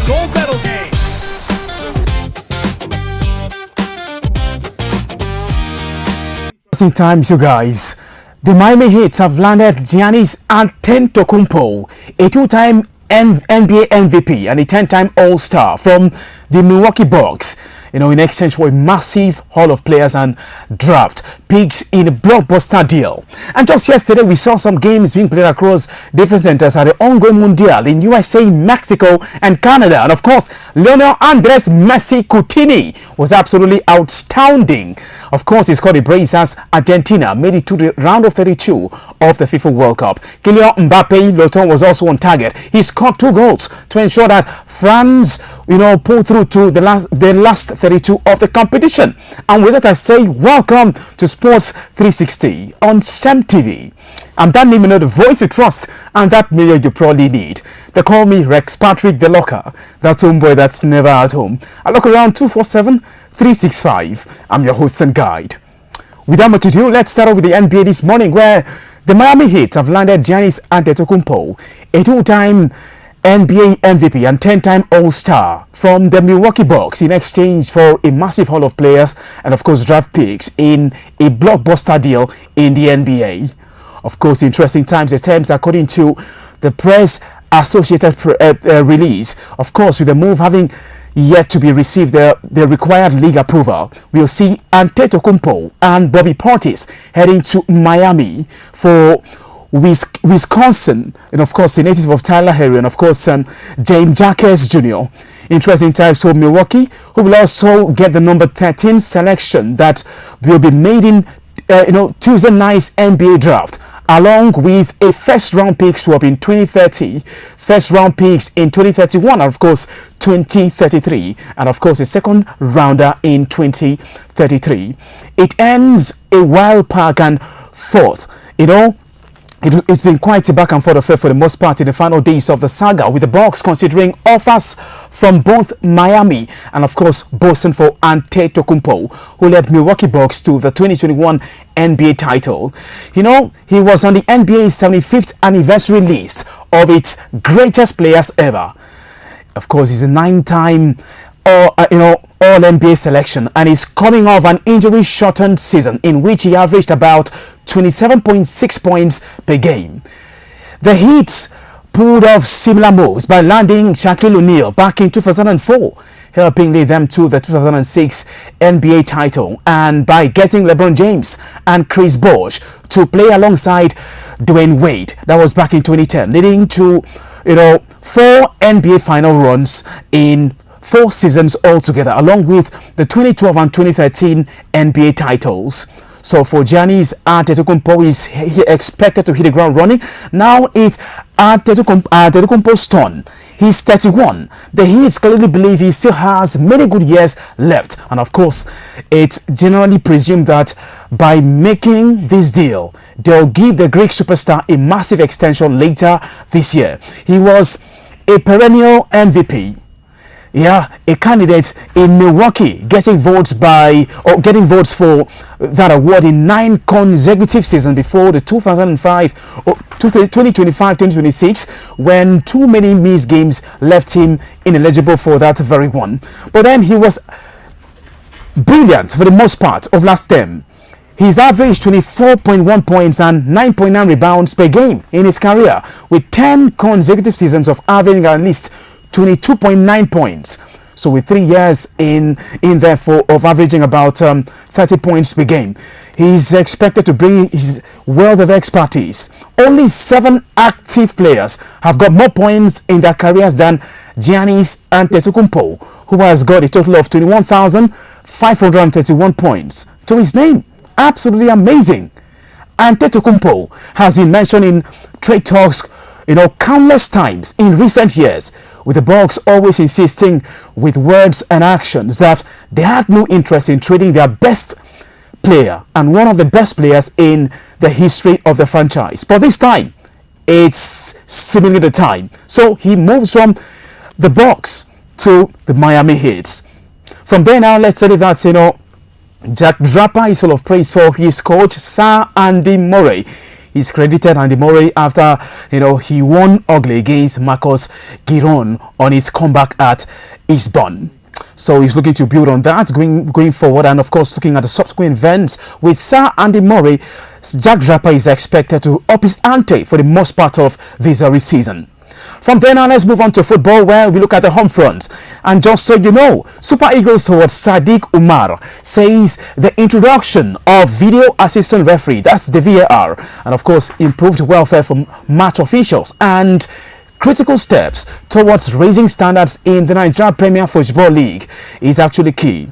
gold medal game. In times, you guys, the Miami Heat have landed Giannis Antetokounmpo, a two-time NBA MVP and a 10-time All-Star from the Milwaukee Bucks, in exchange for a massive haul of players and draft picks in a blockbuster deal. And just yesterday, we saw some games being played across different centers at the ongoing Mundial in USA, Mexico, and Canada. And of course, Lionel Andres Messi Coutinho was absolutely outstanding. Of course, he scored a brace as Argentina made it to the round of 32 of the FIFA World Cup. Kylian Mbappe was also on target. He scored 2 goals to ensure that France, pulled through to the last 32 of the competition. And with that, I say welcome to Sports 360 on SEM TV. I'm Dan Nimino, the voice you trust, and that mayor you probably need. They call me Rex Patrick the Locker, that homeboy that's never at home. I look around 247-365. I'm your host and guide. Without much ado, let's start off with the NBA this morning, where the Miami Heat have landed Giannis Antetokounmpo, a two-time NBA MVP and 10-time All-Star from the Milwaukee Bucks in exchange for a massive haul of players and of course draft picks in a blockbuster deal in the NBA. Of course, interesting times at times, according to the Press Associated release. Of course, with the move having yet to be received the required league approval, we'll see Antetokounmpo and Bobby Portis heading to Miami for Wisconsin, and of course a native of Tyler Herro, and of course James Jackers Jr. Interesting times for Milwaukee, who will also get the number 13 selection that will be made in Tuesday night's NBA draft, along with a first round pick swap in 2030, first round picks in 2031, and of course 2033, and of course a second rounder in 2033. It ends a wild park and forth. It's been quite a back and forth affair for the most part in the final days of the saga, with the Bucks considering offers from both Miami and of course Boston for Antetokounmpo, who led Milwaukee Bucks to the 2021 NBA title. He was on the NBA's 75th anniversary list of its greatest players ever. Of course, he's a 9-time All-NBA selection, and is coming off an injury-shortened season in which he averaged about 27.6 points per game. The Heat pulled off similar moves by landing Shaquille O'Neal back in 2004, helping lead them to the 2006 NBA title, and by getting LeBron James and Chris Bosh to play alongside Dwayne Wade. That was back in 2010, leading to 4 NBA final runs in 4 seasons altogether, along with the 2012 and 2013 NBA titles. So for Giannis Antetokounmpo, is he expected to hit the ground running. Now it's Antetokounmpo's turn. He's 31. The Heat clearly believe he still has many good years left, and of course it's generally presumed that by making this deal, they'll give the Greek superstar a massive extension later this year. He was a perennial MVP. A candidate in Milwaukee, getting votes for that award in 9 consecutive seasons before the 2025-2026, when too many missed games left him ineligible for that very one. But then he was brilliant for the most part of last term. He's averaged 24.1 points and 9.9 rebounds per game in his career, with 10 consecutive seasons of averaging at least 22.9 points. So with 3 years in therefore of averaging about 30 points per game, he's expected to bring his wealth of expertise. Only 7 active players have got more points in their careers than Giannis Antetokounmpo, who has got a total of 21,531 points to his name. Absolutely amazing. Antetokounmpo has been mentioned in trade talks countless times in recent years, with the Bucks always insisting with words and actions that they had no interest in trading their best player and one of the best players in the history of the franchise. But this time, it's seemingly the time. So he moves from the Bucks to the Miami Heat. From there now, let's say that, Jack Draper is full of praise for his coach, Sir Andy Murray. He's credited Andy Murray after, he won ugly against Marcus Giron on his comeback at Eastbourne. So he's looking to build on that going forward, and of course looking at the subsequent events with Sir Andy Murray. Jack Draper is expected to up his ante for the most part of this very season. From there now, let's move on to football, where we look at the home front. And just so you know, Super Eagles forward Sadiq Umar says the introduction of video assistant referee, that's the VAR, and of course improved welfare for match officials and critical steps towards raising standards in the Nigeria Premier Football League is actually key.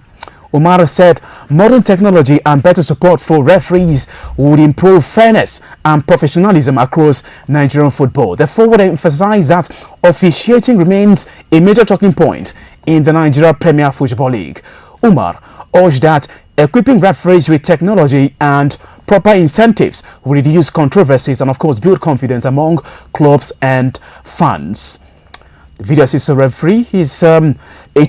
Umar said modern technology and better support for referees would improve fairness and professionalism across Nigerian football. The forward emphasized that officiating remains a major talking point in the Nigeria Premier Football League. Umar urged that equipping referees with technology and proper incentives will reduce controversies and of course build confidence among clubs and fans. The video assistant referee is a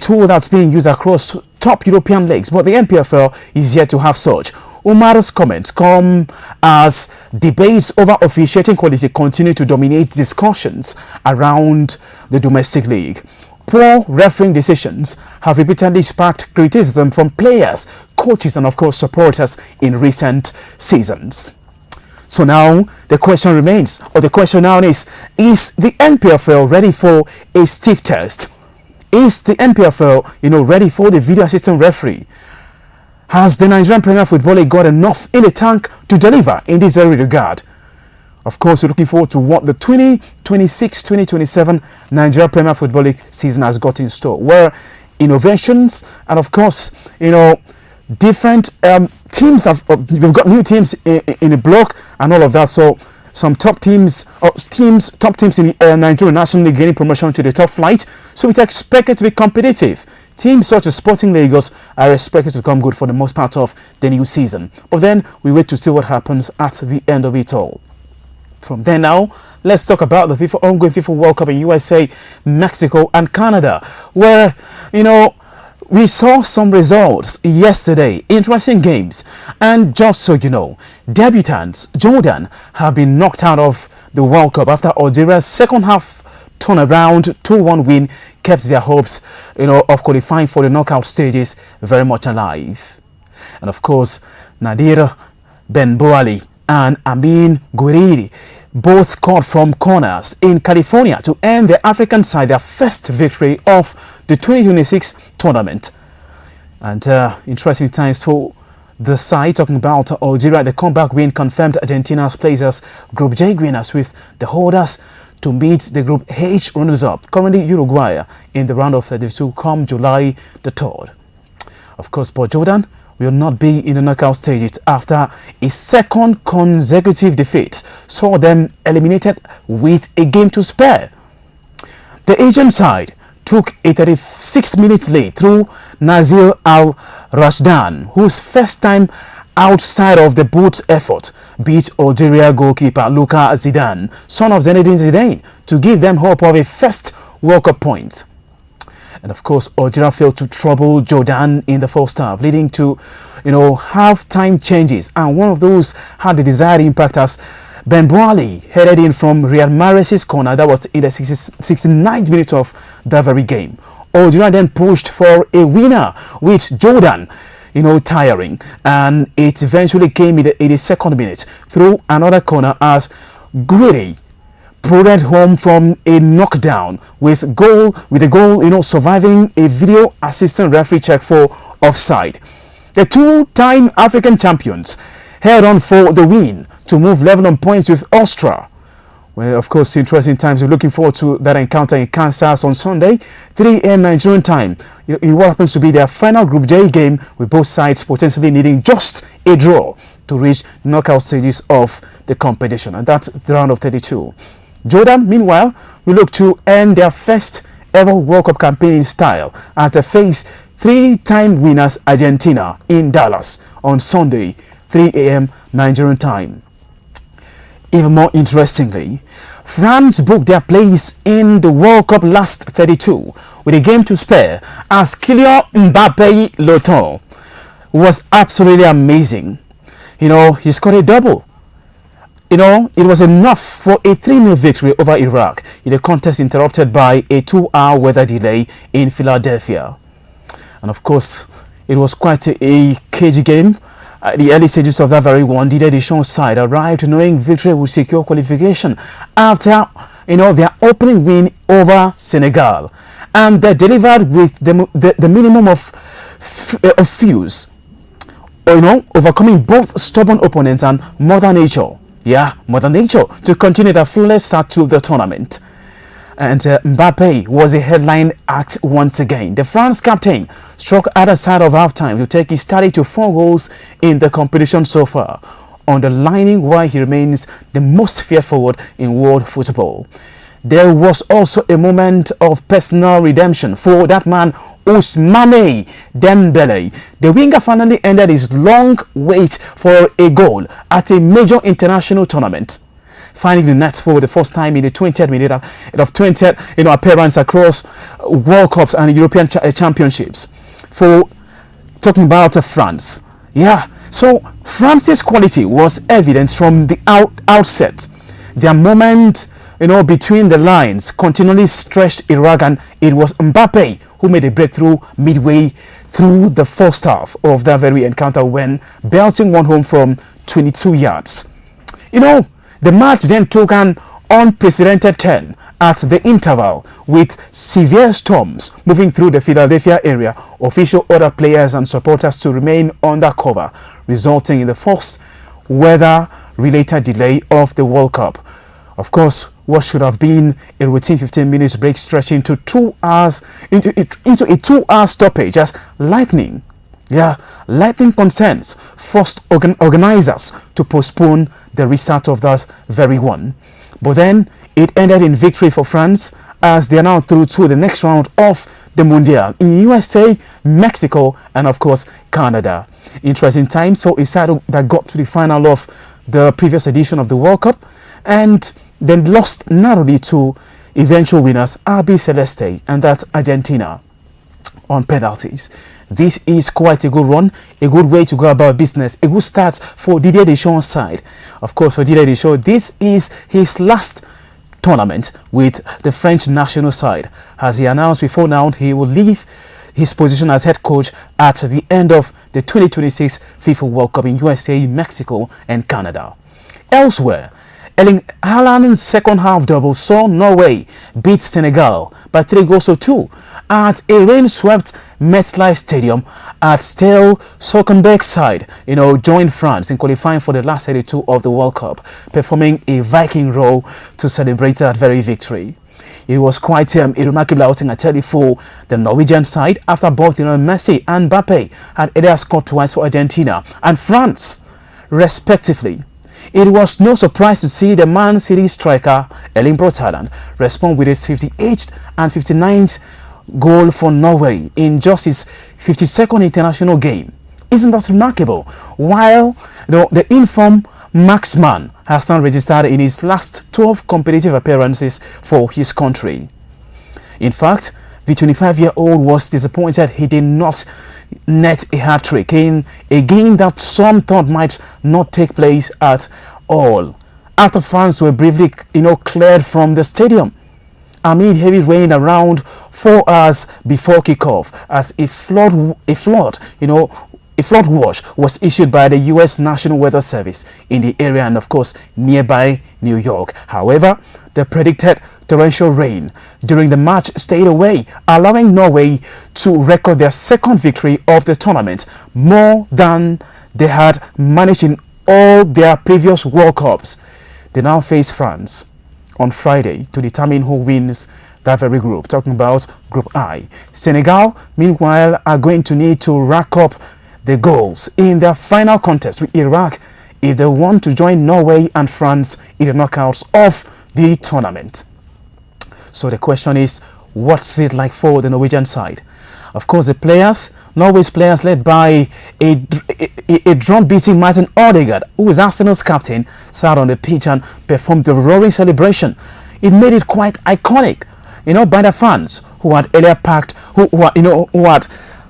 tool that's being used across top European leagues, but the NPFL is yet to have such. Umar's comments come as debates over officiating quality continue to dominate discussions around the domestic league. Poor refereeing decisions have repeatedly sparked criticism from players, coaches, and of course supporters in recent seasons. So now the question remains, or the question now is the NPFL ready for a stiff test? Is the NPFL, ready for the video assistant referee? Has the Nigerian Premier Football League got enough in the tank to deliver in this very regard? Of course, we're looking forward to what the 2026-2027 Nigeria Premier Football League season has got in store, where innovations and of course, different teams we've got new teams in the block and all of that. So some top teams in the Nigerian National League gaining promotion to the top flight. So it's expected to be competitive. Teams such as Sporting Lagos are expected to come good for the most part of the new season. But then we wait to see what happens at the end of it all. From there now, let's talk about the ongoing FIFA World Cup in USA, Mexico and Canada, where, we saw some results yesterday, interesting games, and just so you know, debutants Jordan have been knocked out of the World Cup after Algeria's second half turnaround 2-1 win kept their hopes, of qualifying for the knockout stages very much alive. And of course, Nadir Ben-Bouali and Amin Gouiri both scored from corners in California to earn the African side their first victory of the 2026 tournament. And interesting times for the side. Talking about Algeria, the comeback win confirmed Argentina's place as Group J winners, with the holders to meet the Group H runners-up, currently Uruguay, in the round of 32 come July the 3rd. Of course, but Jordan will not be in the knockout stages after a second consecutive defeat saw them eliminated with a game to spare. The Asian side took a 36-minute lead through Nazir Al-Rashdan, whose first time outside of the boot's effort beat Algeria goalkeeper Luka Zidane, son of Zinedine Zidane, to give them hope of a first World Cup point. And of course, Algeria failed to trouble Jordan in the first half, leading to, half-time changes. And one of those had the desired impact as Ben-Bouali headed in from Riyad Mahrez's corner. That was in the 69th minute of that very game. Algeria then pushed for a winner with Jordan, tiring. And it eventually came in the 82nd minute through another corner as Gouiri prodded home from a knockdown with a goal, surviving a video assistant referee check for offside. The two-time African champions held on for the win to move level on points with Austria. Well, of course, interesting times. We're looking forward to that encounter in Kansas on Sunday, 3 a.m. Nigerian time, in what happens to be their final Group J game, with both sides potentially needing just a draw to reach knockout stages of the competition, and that's the round of 32. Jordan, meanwhile, will look to end their first ever World Cup campaign in style as they face three-time winners Argentina in Dallas on Sunday, 3 a.m. Nigerian time. Even more interestingly, France booked their place in the World Cup last 32 with a game to spare as Kylian Mbappe Loton was absolutely amazing. He scored a double. it was enough for a 3-0 victory over Iraq in a contest interrupted by a 2-hour weather delay in Philadelphia. And of course, it was quite a cagey game. At the early stages of that very one, Didier Deschamps' side arrived knowing victory would secure qualification after their opening win over Senegal, and they delivered with the minimum of fuse, overcoming both stubborn opponents and Mother Nature. Yeah, Mother Nature to continue the flawless start to the tournament. And Mbappe was a headline act once again. The France captain struck at the side of halftime to take his tally to 4 goals in the competition so far, underlining why he remains the most feared forward in world football. There was also a moment of personal redemption for that man Ousmane Dembele. The winger finally ended his long wait for a goal at a major international tournament, finding the net for the first time in the 20th minute of 20th appearance across World Cups and European Championships. For talking about France, so France's quality was evident from the outset. Their moment between the lines continually stretched Iraq, and it was Mbappe who made a breakthrough midway through the first half of that very encounter when belting one home from 22 yards. The match then took an unprecedented turn at the interval, with severe storms moving through the Philadelphia area. Official ordered players and supporters to remain under cover, resulting in the first weather-related delay of the World Cup. Of course, what should have been a routine 15 minutes break stretching to 2 hours into a 2-hour stoppage as lightning concerns forced organizers to postpone the restart of that very one. But then it ended in victory for France, as they are now through to the next round of the Mundial in USA, Mexico, and of course Canada. Interesting times for a side that got to the final of the previous edition of the World Cup and then lost narrowly to eventual winners RB Celeste, and that's Argentina, on penalties. This is quite a good run, a good way to go about business, a good start for Didier Deschamps' side. Of course, for Didier Deschamps, this is his last tournament with the French national side. As he announced before now, he will leave his position as head coach at the end of the 2026 FIFA World Cup in USA, Mexico, and Canada. Elsewhere, Erling Haaland's second half double saw Norway beat Senegal by 3-2 at a rain-swept MetLife Stadium. At Stade Solkenberg's side, joined France in qualifying for the last 32 of the World Cup, performing a Viking roll to celebrate that very victory. It was quite a remarkable outing, I tell you, for the Norwegian side, after both Messi and Mbappe had earlier scored twice for Argentina and France, respectively. It was no surprise to see the Man City striker Erling Braut Haaland respond with his 58th and 59th goal for Norway in just his 52nd international game. Isn't that remarkable? While the informed marksman has now registered in his last 12 competitive appearances for his country. In fact, the 25-year-old was disappointed he did not net a hat-trick in a game that some thought might not take place at all, after fans were briefly cleared from the stadium amid heavy rain around 4 hours before kickoff, as a flood watch was issued by the U.S. National Weather Service in the area and of course nearby New York. However, the predicted torrential rain during the match stayed away, allowing Norway to record their second victory of the tournament, more than they had managed in all their previous World Cups. They now face France on Friday to determine who wins that very group, talking about Group I. Senegal, meanwhile, are going to need to rack up the goals in their final contest with Iraq if they want to join Norway and France in the knockouts of the tournament. So the question is, what's it like for the Norwegian side? Of course, the players, Norway's players led by a drum-beating Martin Odegaard, who is Arsenal's captain, sat on the pitch and performed the roaring celebration. It made it quite iconic, by the fans who had earlier packed, who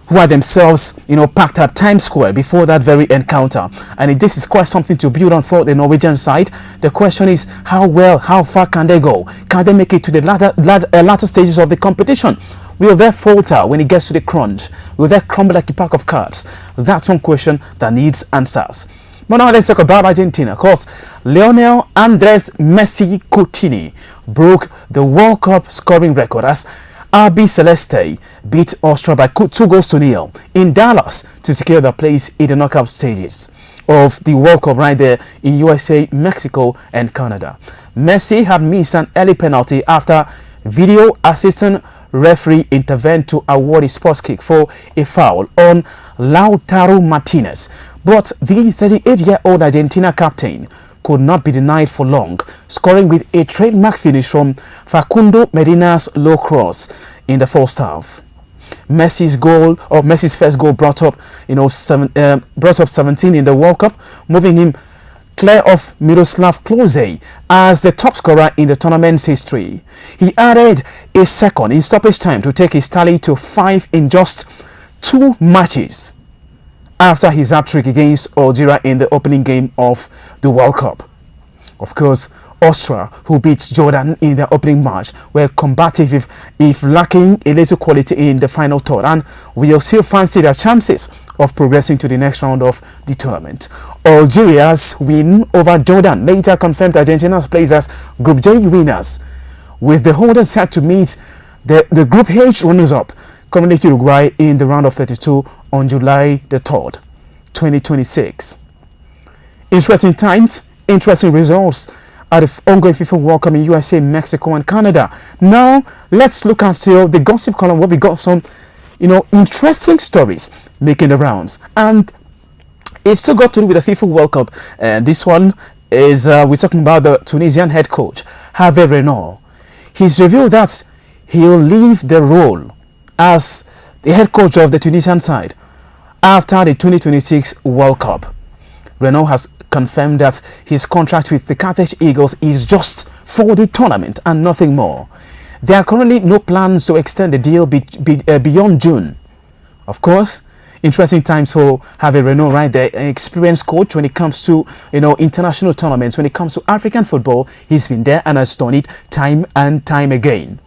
who are themselves, packed at Times Square before that very encounter. And this is quite something to build on for the Norwegian side. The question is, how far can they go? Can they make it to the latter stages of the competition? Will they falter when it gets to the crunch? Will they crumble like a pack of cards? That's one question that needs answers. But now let's talk about Argentina. Of course, Lionel Andres Messi Coutinho broke the World Cup scoring record as RB Celeste beat Austria by 2-0 in Dallas to secure their place in the knockout stages of the World Cup right there in USA, Mexico and Canada. Messi had missed an early penalty after video assistant referee intervened to award a sports kick for a foul on Lautaro Martinez. But the 38-year-old Argentina captain could not be denied for long, scoring with a trademark finish from Facundo Medina's low cross in the first half. Messi's first goal brought up 17 in the World Cup, moving him clear of Miroslav Klose as the top scorer in the tournament's history. He added a second in stoppage time to take his tally to 5 in just 2 matches after his hat-trick against Algeria in the opening game of the World Cup. Of course, Austria, who beat Jordan in their opening match, were combative if lacking a little quality in the final third, and will still fancy their chances of progressing to the next round of the tournament. Algeria's win over Jordan later confirmed Argentina's place as Group J winners, with the holders set to meet the Group H runners-up, currently Uruguay, in the round of 32 on July the 3rd, 2026. Interesting times, interesting results at the ongoing FIFA World Cup in USA, Mexico and Canada. Now, let's look at the gossip column where we got some, interesting stories making the rounds. And it's still got to do with the FIFA World Cup. And this one is, we're talking about the Tunisian head coach, Hervé Renard. He's revealed that he'll leave the role as the head coach of the Tunisian side after the 2026 World Cup. Renard has confirmed that his contract with the Carthage Eagles is just for the tournament and nothing more. There are currently no plans to extend the deal beyond June. Of course, interesting times for Hervé Renard right there, an experienced coach when it comes to international tournaments. When it comes to African football, he's been there and has done it time and time again.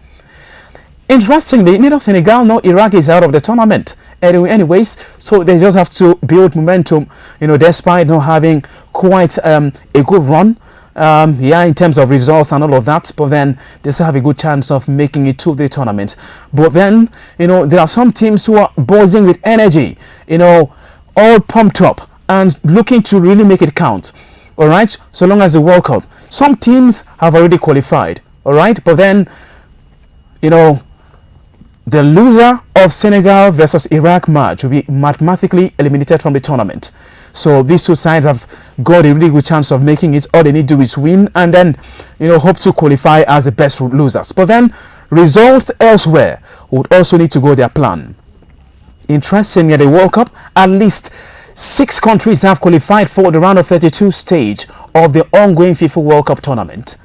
Interestingly, neither Senegal nor Iraq is out of the tournament. Anyways, so they just have to build momentum, despite not having quite a good run, in terms of results and all of that. But then they still have a good chance of making it to the tournament. But then, there are some teams who are buzzing with energy, all pumped up and looking to really make it count. All right, so long as the World Cup. Some teams have already qualified. All right, but then, the loser of Senegal versus Iraq match will be mathematically eliminated from the tournament. So these two sides have got a really good chance of making it. All they need to do is win and then, hope to qualify as the best losers. But then results elsewhere would also need to go their plan. Interestingly, at the World Cup, at least 6 countries have qualified for the round of 32 stage of the ongoing FIFA World Cup tournament.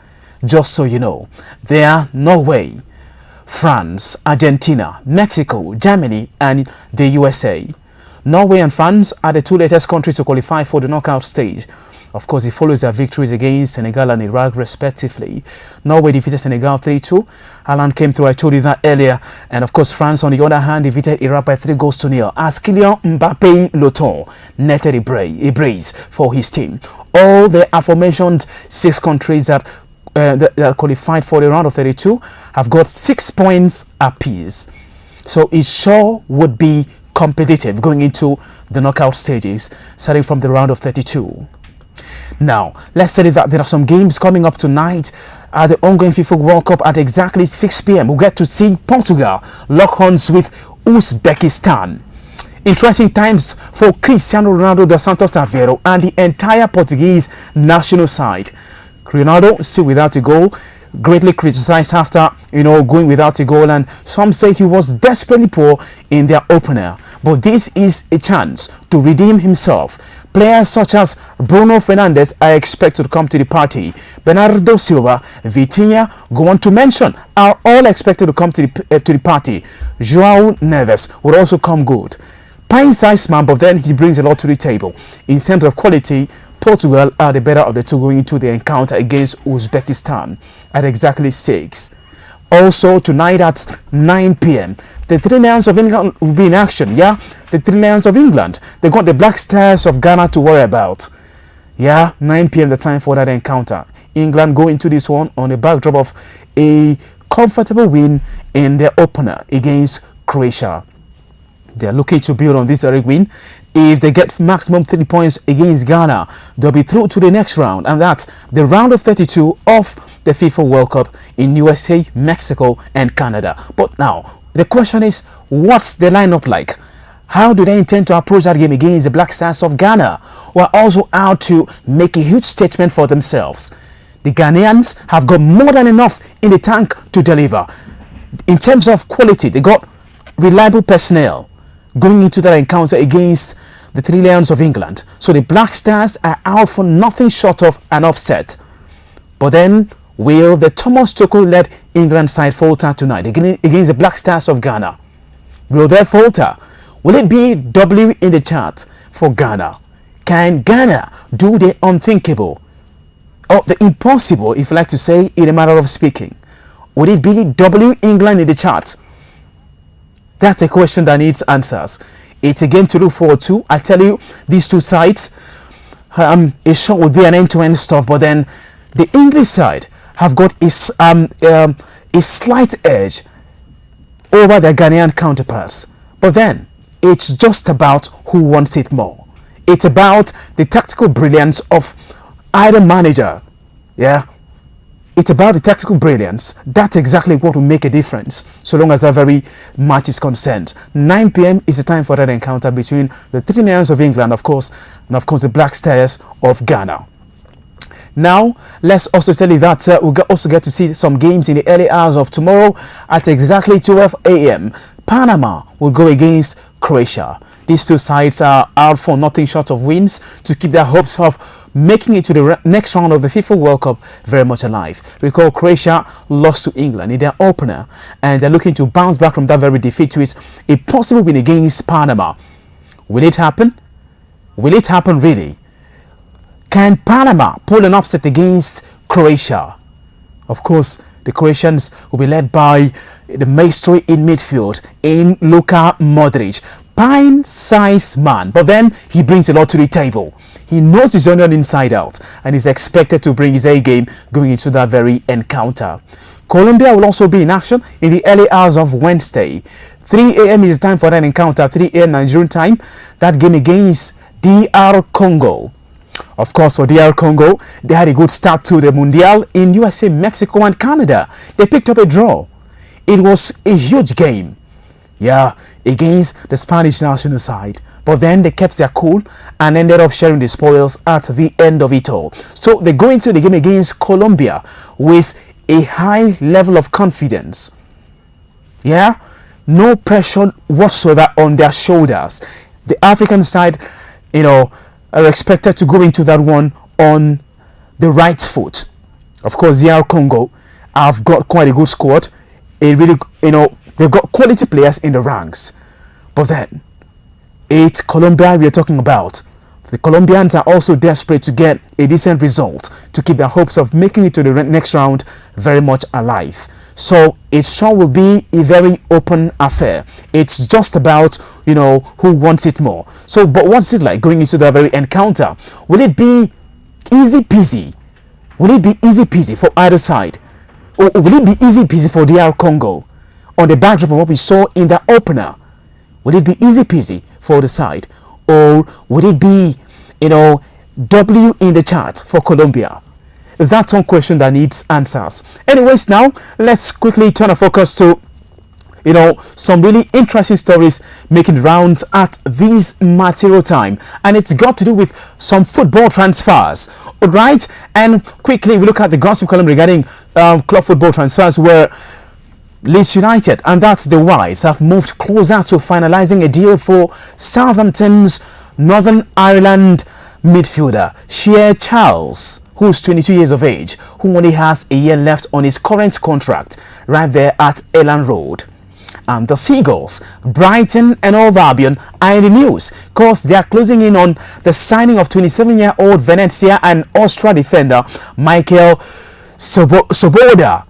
Just so you know, they are Norway, France, Argentina, Mexico, Germany and the USA. Norway and France are the 2 latest countries to qualify for the knockout stage. Of course, it follows their victories against Senegal and Iraq respectively. Norway defeated Senegal 3-2. Haaland came through, I told you that earlier. And of course, France on the other hand defeated Iraq by 3-0 as Kylian Mbappé Loton netted a brace for his team. All the aforementioned 6 countries that qualified for the round of 32 have got 6 points apiece. So it sure would be competitive going into the knockout stages, starting from the round of 32. Now, let's say that there are some games coming up tonight at the ongoing FIFA World Cup at exactly 6 p.m. We'll get to see Portugal lock horns with Uzbekistan. Interesting times for Cristiano Ronaldo dos Santos Aveiro and the entire Portuguese national side. Ronaldo still without a goal, greatly criticized after going without a goal, and some say he was desperately poor in their opener. But this is a chance to redeem himself, Players such as Bruno Fernandes are expected to come to the party. Bernardo Silva, Vitinha, go on to mention, are all expected to come to the party. Joao Neves will also come good. Pine-sized man, but then he brings a lot to the table. In terms of quality, Portugal are the better of the two going into the encounter against Uzbekistan at exactly 6. Also, tonight at 9 p.m., the Three Lions of England will be in action. Yeah, the Three Lions of England. They got the Black Stars of Ghana to worry about. Yeah, 9 p.m. the time for that encounter. England go into this one on the backdrop of a comfortable win in their opener against Croatia. They are looking to build on this very win. If they get maximum 3 points against Ghana, they'll be through to the next round, and that's the round of 32 of the FIFA World Cup in USA, Mexico, and Canada. But now, the question is, what's the lineup like? How do they intend to approach that game against the Black Stars of Ghana, who are also out to make a huge statement for themselves? The Ghanaians have got more than enough in the tank to deliver. In terms of quality, they got reliable personnel going into that encounter against the Three Lions of England. So the Black Stars are out for nothing short of an upset. But then, will the Thomas Tuchel-led England side falter tonight against the Black Stars of Ghana? Will they falter? Will it be W in the chart for Ghana? Can Ghana do the unthinkable? Or the impossible, if you like to say, in a matter of speaking? Would it be W England in the chart? That's a question that needs answers. It's a game to look forward to. I tell you, these two sides, it sure would be an end-to-end stuff. But then, the English side have got a slight edge over their Ghanaian counterparts. But then, it's just about who wants it more. It's about the tactical brilliance of either manager. Yeah. It's about the tactical brilliance. That's exactly what will make a difference, so long as that very match is concerned. 9 p.m. is the time for that encounter between the Three Lions of England, of course, and of course the Black Stars of Ghana. Now, let's also tell you that we'll also get to see some games in the early hours of tomorrow at exactly 12 a.m. Panama will go against Croatia. These two sides are out for nothing short of wins to keep their hopes of making it to the next round of the FIFA World Cup very much alive. Recall, Croatia lost to England in their opener, and they're looking to bounce back from that very defeat to a possible win against Panama. Will it happen? Will it happen really? Can Panama pull an upset against Croatia? Of course, the Croatians will be led by the maestro in midfield in Luka Modric. Pine-sized man, but then he brings a lot to the table. He knows his onion inside out, and is expected to bring his A game going into that very encounter. Colombia will also be in action in the early hours of Wednesday. 3 a.m. is time for that encounter, 3 a.m. Nigerian time. That game against DR Congo. Of course, for DR Congo, they had a good start to the Mundial in USA, Mexico, and Canada. They picked up a draw. It was a huge game. Yeah, against the Spanish national side. But then they kept their cool and ended up sharing the spoils at the end of it all. So they go into the game against Colombia with a high level of confidence. Yeah, no pressure whatsoever on their shoulders. The African side, are expected to go into that one on the right foot. Of course, DR Congo have got quite a good squad. They've got quality players in the ranks. But then, it's Colombia we are talking about. The Colombians are also desperate to get a decent result to keep their hopes of making it to the next round very much alive. So it sure will be a very open affair. It's just about, who wants it more. So, but what's it like going into that very encounter? Will it be easy peasy? Will it be easy peasy for either side? Or will it be easy peasy for DR Congo on the backdrop of what we saw in the opener? Will it be easy peasy for the side? Or would it be, W in the chart for Colombia? That's one question that needs answers. Anyways, now let's quickly turn our focus to, some really interesting stories making rounds at this material time. And it's got to do with some football transfers. All right. And quickly, we look at the gossip column regarding club football transfers where Leeds United, and that's the Whites, have moved closer to finalizing a deal for Southampton's Northern Ireland midfielder Shea Charles, who's 22 years of age, who only has a year left on his current contract right there at Elland Road. And the Seagulls, Brighton and Hove Albion are in the news because they are closing in on the signing of 27-year-old Venezia and Austria defender Michael Soboda.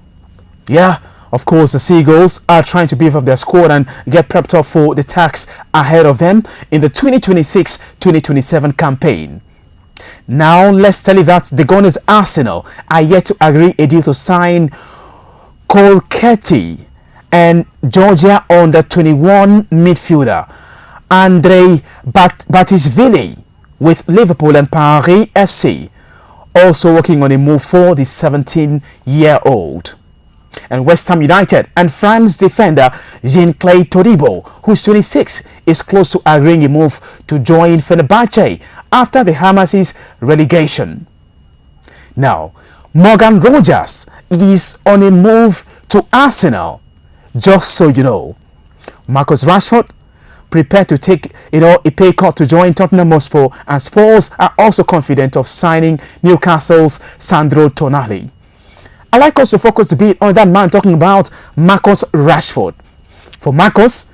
Yeah, of course, the Seagulls are trying to beef up their squad and get prepped up for the task ahead of them in the 2026-2027 campaign. Now, let's tell you that the Gunners Arsenal are yet to agree a deal to sign Cole Ketty and Georgia under 21 midfielder Andrei Batisvili with Liverpool and Paris FC, also working on a move for the 17-year-old. And West Ham United and France defender Jean-Claude Todibo, who's 26, is close to agreeing a move to join Fenerbahce after the Hammers' relegation. Now, Morgan Rogers is on a move to Arsenal. Just so you know, Marcus Rashford prepared to take a pay cut to join Tottenham Hotspur, and Spurs are also confident of signing Newcastle's Sandro Tonali. I like us to focus a bit on that man, talking about Marcus Rashford. For Marcus,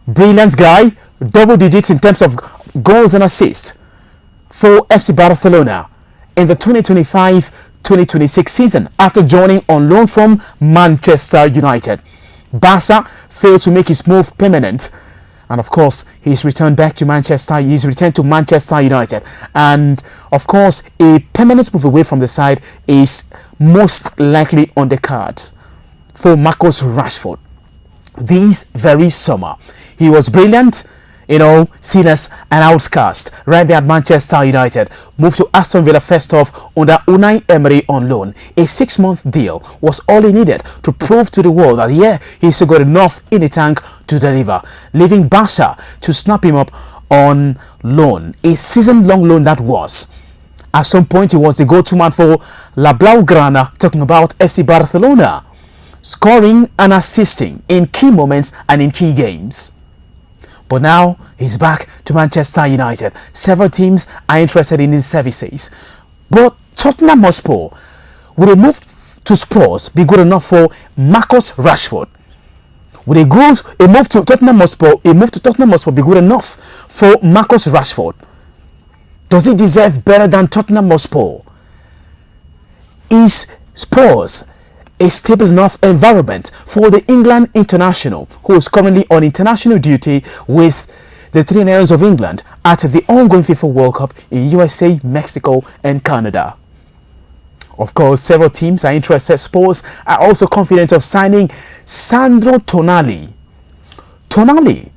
brilliant guy, double digits in terms of goals and assists for FC Barcelona in the 2025-2026 season after joining on loan from Manchester United. Barca failed to make his move permanent, and of course he's returned back to Manchester. He's returned to Manchester United, and of course a permanent move away from the side is most likely on the cards for Marcus Rashford. This very summer he was brilliant, seen as an outcast right there at Manchester United. Moved to Aston Villa first off under Unai Emery on loan. A 6-month deal was all he needed to prove to the world that he's still got enough in the tank to deliver, leaving Barca to snap him up on loan. A season-long loan that was. At some point he was the go-to man for La Blaugrana, talking about FC Barcelona, scoring and assisting in key moments and in key games. But now he's back to Manchester United. Several teams are interested in his services. But Tottenham Hotspur, would a move to Spurs be good enough for Marcus Rashford? Would a move to Tottenham Hotspur be good enough for Marcus Rashford? Does he deserve better than Tottenham Hotspur? Is Spurs a stable enough environment for the England international, who is currently on international duty with the Three Lions of England at the ongoing FIFA World Cup in USA, Mexico and Canada? Of course, several teams are interested. Spurs are also confident of signing Sandro Tonali. Tonali,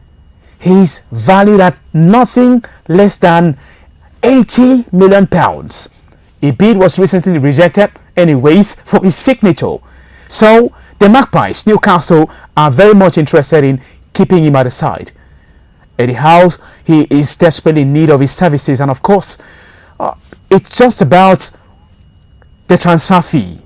he's valued at nothing less than £80 million. A bid was recently rejected anyways for his signature. So the Magpies, Newcastle, are very much interested in keeping him at the side. Anyhow, he is desperately in need of his services, and of course it's just about the transfer fee.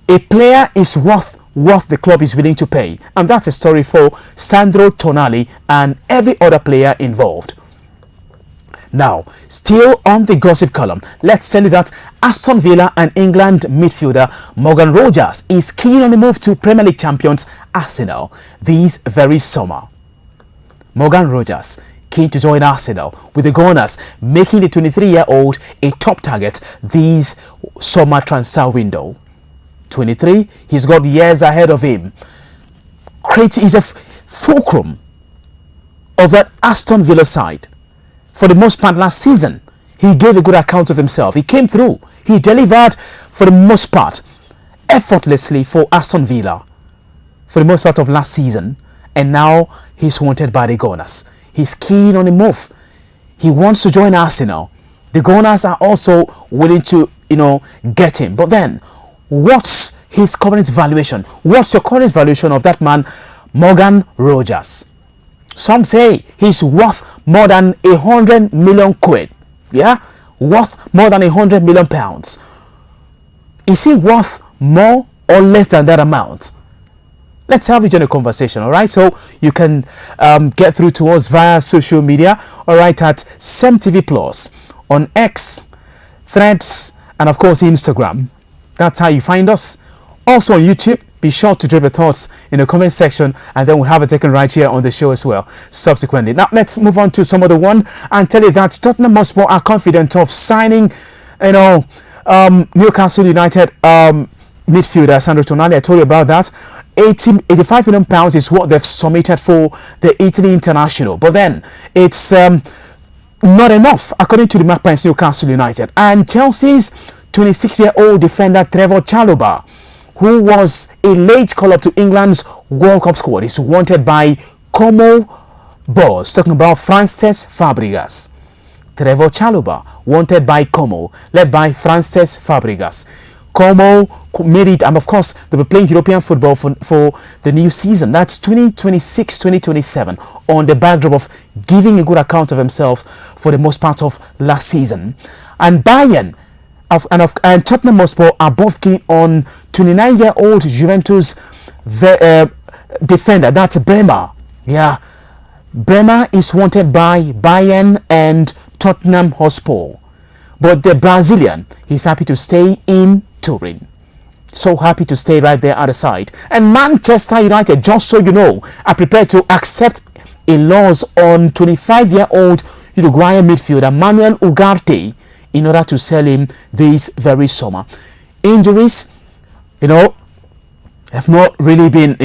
A player is worth what the club is willing to pay, and that's a story for Sandro Tonali and every other player involved. Now, still on the gossip column, let's tell you that Aston Villa and England midfielder Morgan Rogers is keen on the move to Premier League champions Arsenal this very summer. Morgan Rogers keen to join Arsenal, with the Gunners making the 23-year-old a top target this summer transfer window. 23, he's got years ahead of him. Crate is a fulcrum of that Aston Villa side. For the most part last season, he gave a good account of himself. He came through. He delivered for the most part effortlessly for Aston Villa for the most part of last season. And now he's wanted by the Gunners. He's keen on the move. He wants to join Arsenal. The Gunners are also willing to, get him. But then, what's his current valuation? What's your current valuation of that man, Morgan Rogers? Some say he's worth more than 100 million quid. Yeah? Worth more than 100 million pounds. Is he worth more or less than that amount? Let's have a general conversation, all right? So you can get through to us via social media, all right, at SEMTV Plus on X, Threads, and of course Instagram. That's how you find us. Also on YouTube, be sure to drop your thoughts in the comment section, and then we'll have it taken right here on the show as well subsequently. Now let's move on to some other one and tell you that Tottenham Hotspur are confident of signing, Newcastle United midfielder Sandro Tonali. I told you about that. 85 million pounds is what they've submitted for the Italy international, but then it's not enough according to the Magpies Newcastle United. And Chelsea's 26-year-old defender Trevoh Chalobah, who was a late call-up to England's World Cup squad, is wanted by Como boss, talking about Francesc Fabregas. Trevoh Chalobah wanted by Como, led by Francesc Fabregas. Como made it, and of course they'll be playing European football for the new season. That's 2026-2027, on the backdrop of giving a good account of himself for the most part of last season. And Bayern and Tottenham Hotspur are both keen on 29-year-old Juventus defender. That's Bremer. Yeah, Bremer is wanted by Bayern and Tottenham Hotspur, but the Brazilian, he's happy to stay in Turin. So happy to stay right there at the side. And Manchester United, just so you know, are prepared to accept a loss on 25-year-old Uruguayan midfielder Manuel Ugarte in order to sell him this very summer. Injuries, have not really been,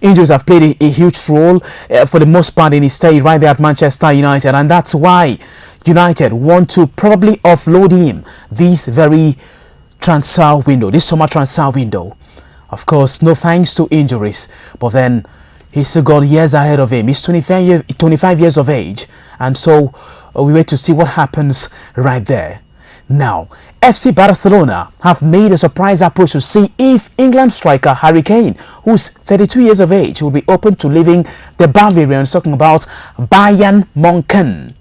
injuries have played a huge role for the most part in his stay right there at Manchester United, and that's why United want to probably offload him this very transfer window, this summer transfer window. Of course, no thanks to injuries, but then he's still got years ahead of him. He's 25 years of age, and so we wait to see what happens right there. Now, FC Barcelona have made a surprise approach to see if England striker Harry Kane, who's 32 years of age, will be open to leaving the Bavarians, talking about Bayern Munchen.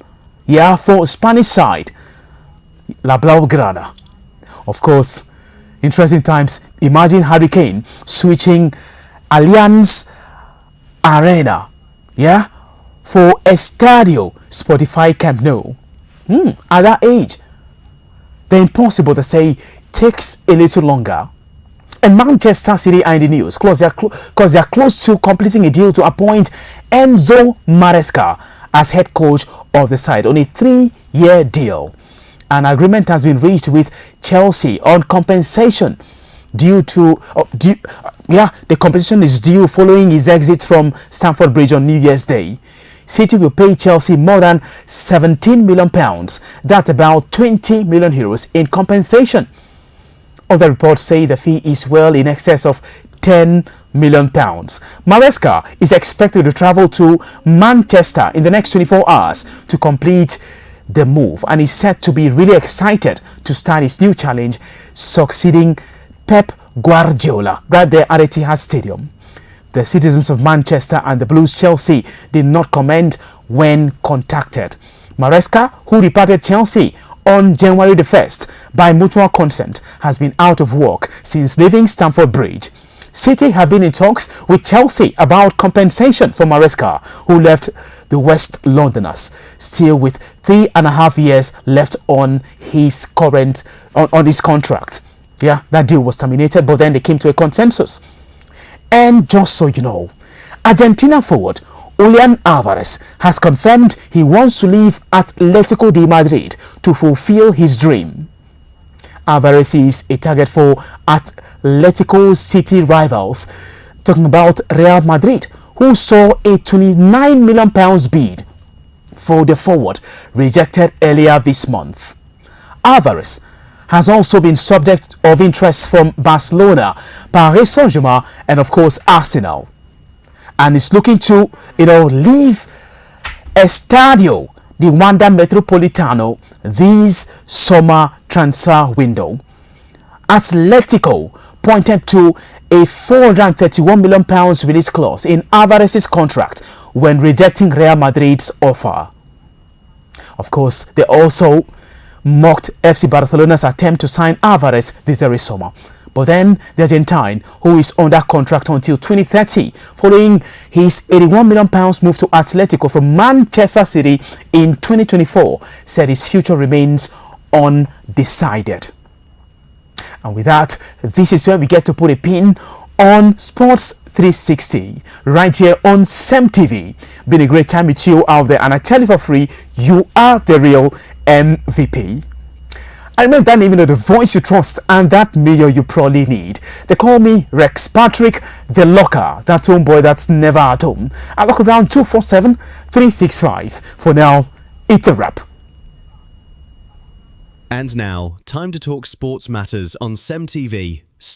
Yeah, for Spanish side, La Blaugrana. Of course, interesting times. Imagine Harry Kane switching Allianz Arena, yeah, for Estadio Spotify Camp Nou. At that age, the impossible, they say, takes a little longer. And Manchester City are in the news because they are close to completing a deal to appoint Enzo Maresca as head coach of the side on a 3-year deal. An agreement has been reached with Chelsea on compensation the compensation is due following his exit from Stamford Bridge on New Year's Day. City will pay Chelsea more than £17 million. That's about 20 million euros in compensation. Other reports say the fee is well in excess of £10 million. Maresca is expected to travel to Manchester in the next 24 hours to complete the move, and is said to be really excited to start his new challenge, succeeding Pep Guardiola right there at Etihad Stadium. The citizens of Manchester and the Blues Chelsea did not comment when contacted. Maresca, who departed Chelsea on January the 1st by mutual consent, has been out of work since leaving Stamford Bridge. City have been in talks with Chelsea about compensation for Maresca, who left the West Londoners, still with 3.5 years left on his contract. Yeah, that deal was terminated, but then they came to a consensus. And just so you know, Argentina forward Julian Alvarez has confirmed he wants to leave Atletico de Madrid to fulfill his dream. Alvarez is a target for Atletico City rivals, talking about Real Madrid, who saw a £29 million bid for the forward rejected earlier this month. Alvarez has also been subject of interest from Barcelona, Paris Saint-Germain, and of course Arsenal, and is looking to leave Estadio de Wanda Metropolitano this summer transfer window. Atletico pointed to a £431 million release clause in Alvarez's contract when rejecting Real Madrid's offer. Of course, they also mocked FC Barcelona's attempt to sign Alvarez this very summer. But then the Argentine, who is under contract until 2030, following his £81 million move to Atletico from Manchester City in 2024, said his future remains undecided. And with that, this is where we get to put a pin on Sports 360 right here on SEM TV. Been a great time with you out there, and I tell you for free, you are the real MVP. I remember that name, the voice you trust and that mayor you probably need. They call me Rex Patrick, the locker, that homeboy that's never at home. I lock around 247-365. For now, it's a wrap. And now, time to talk sports matters on SEM TV.